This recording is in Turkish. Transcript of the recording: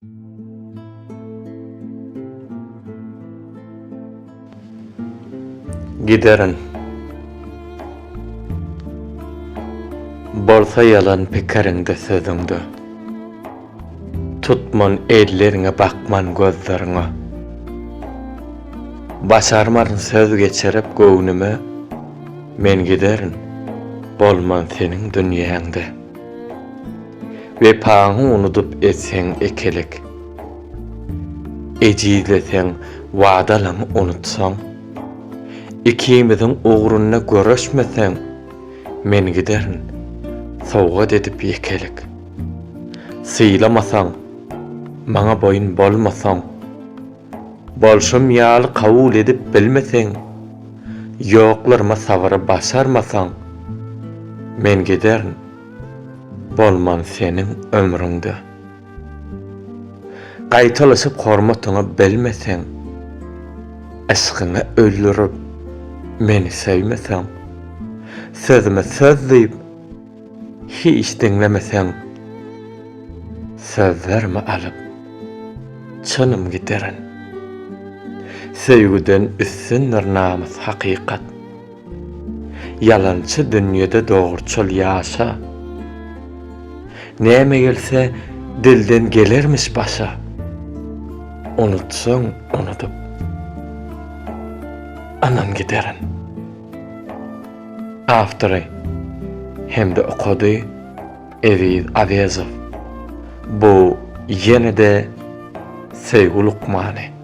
Giderin. Bolsa yalan pikiriňde sözüňde. Tutman ellerine bakman gözleriňe. Başarmaryn söz geçirip göwnüme. Men giderin. Bolman seniň dünýäňde. Wepaňy unutup etseň ekelik. Ejizleseň wagdalaňy unutsaň. İkimizin uğruna görüşmesen, men giderin, sowgat edip yekelik. Syylamasaň, maňa boyun bolmasaň, bolşum ýaly kabul edip bilmeseň, ýoklarma sabara başarmasaň, men giderin, bolman seniň ömrüňde. Gaýtalaşyp hormatyňy bilmeseň, aşkyňy öldürüp, meni sevmeseň, sözüme söz diýip, hiç dinlemeseň, sözlerimi alıp, çynım giderin. Sevgiden üstündir namys hakykat. Yalançy dünýede dogurçul ýaşa. Näme gelse dilden gelermiş başa. Unutsaň unutup, anan giderin. Aftery hemde okudy Eviz Abezow. Bu ýene-de Sevgi Lukmany.